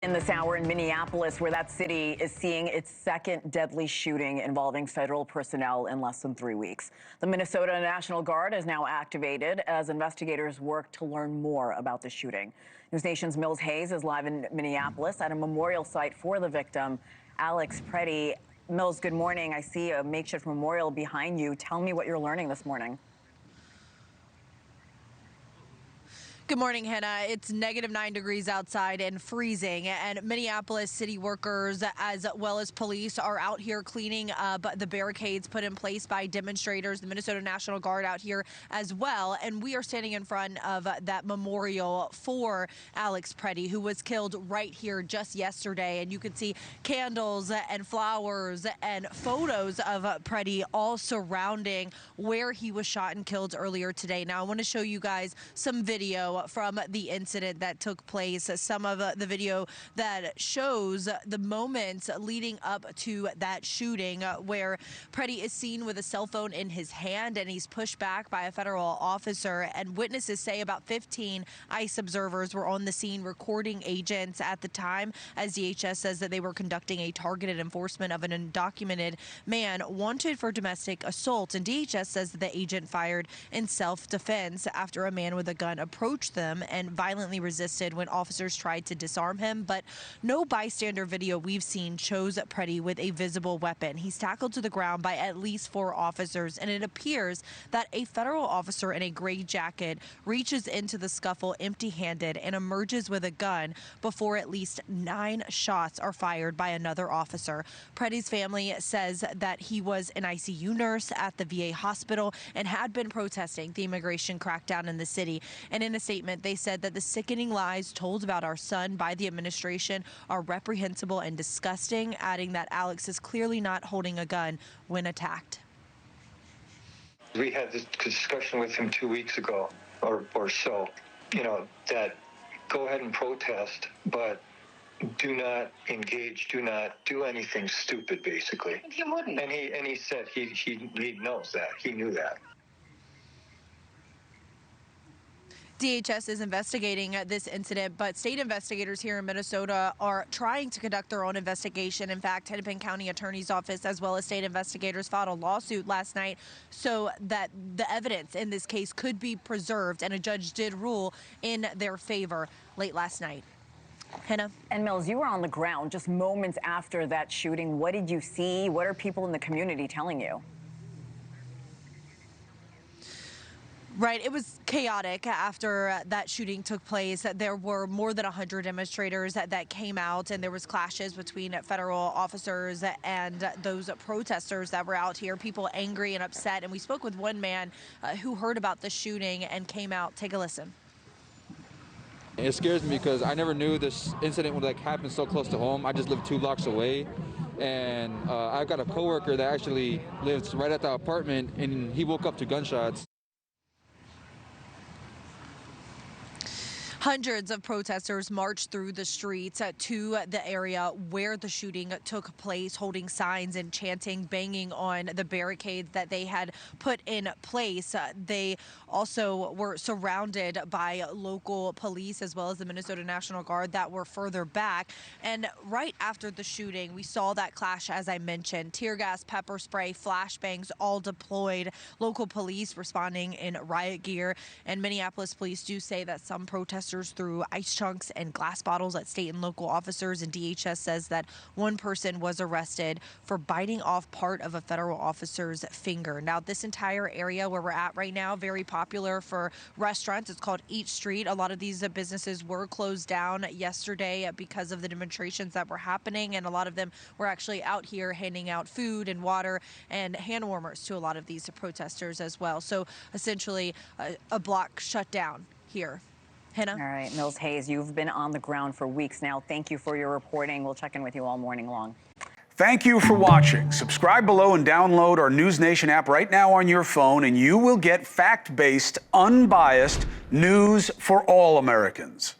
In this hour in Minneapolis, where that city is seeing its second deadly shooting involving federal personnel in less than 3 weeks. The Minnesota National Guard is now activated as investigators work to learn more about the shooting. NewsNation's Mills Hayes is live in Minneapolis at a memorial site for the victim, Alex Pretti. Mills, good morning. I see a makeshift memorial behind you. Tell me what you're learning this morning. Good morning, Hena. It's -9 degrees outside and freezing, and Minneapolis city workers as well as police are out here cleaning up the barricades put in place by demonstrators. The Minnesota National Guard out here as well, and we are standing in front of that memorial for Alex Pretti, who was killed right here just yesterday, and you can see candles and flowers and photos of Pretti all surrounding where he was shot and killed earlier today. Now I want to show you guys some video from the incident that took place, some of the video that shows the moments leading up to that shooting, where Pretti is seen with a cell phone in his hand and he's pushed back by a federal officer. And witnesses say about 15 ICE observers were on the scene recording agents at the time, as DHS says that they were conducting a targeted enforcement of an undocumented man wanted for domestic assault. And DHS says that the agent fired in self-defense after a man with a gun approached them and violently resisted when officers tried to disarm him. But no bystander video we've seen shows Pretti with a visible weapon. He's tackled to the ground by at least 4 officers, and it appears that a federal officer in a gray jacket reaches into the scuffle empty-handed and emerges with a gun before at least 9 shots are fired by another officer. Pretti's family says that he was an ICU nurse at the VA hospital and had been protesting the immigration crackdown in the city. And in a statement, they said that the sickening lies told about our son by the administration are reprehensible and disgusting, adding that Alex is clearly not holding a gun when attacked. We had this discussion with him 2 weeks ago or so, that go ahead and protest, but do not engage, do not do anything stupid, basically. He wouldn't. And he said he knows that. He knew that. DHS is investigating this incident, but state investigators here in Minnesota are trying to conduct their own investigation. In fact, Hennepin County Attorney's Office as well as state investigators filed a lawsuit last night so that the evidence in this case could be preserved, and a judge did rule in their favor late last night. Hena? And Mills, you were on the ground just moments after that shooting. What did you see? What are people in the community telling you? Right. It was chaotic after that shooting took place. There were more than 100 demonstrators that came out, and there was clashes between federal officers and those protesters that were out here, people angry and upset. And we spoke with one man who heard about the shooting and came out. Take a listen. It scares me because I never knew this incident would happen so close to home. I just live 2 blocks away. And I've got a coworker that actually lives right at the apartment, and he woke up to gunshots. Hundreds of protesters marched through the streets to the area where the shooting took place, holding signs and chanting, banging on the barricades that they had put in place. They also were surrounded by local police as well as the Minnesota National Guard that were further back. And right after the shooting, we saw that clash, as I mentioned. Tear gas, pepper spray, flashbangs all deployed. Local police responding in riot gear. And Minneapolis police do say that some protesters threw ice chunks and glass bottles at state and local officers, and DHS says that one person was arrested for biting off part of a federal officer's finger. Now, this entire area where we're at right now, very popular for restaurants. It's called Eat Street. A lot of these businesses were closed down yesterday because of the demonstrations that were happening, and a lot of them were actually out here handing out food and water and hand warmers to a lot of these protesters as well. So essentially a block shut down here. Hena? All right, Mills Hayes, you've been on the ground for weeks now. Thank you for your reporting. We'll check in with you all morning long. Thank you for watching. Subscribe below and download our NewsNation app right now on your phone, and you will get fact-based, unbiased news for all Americans.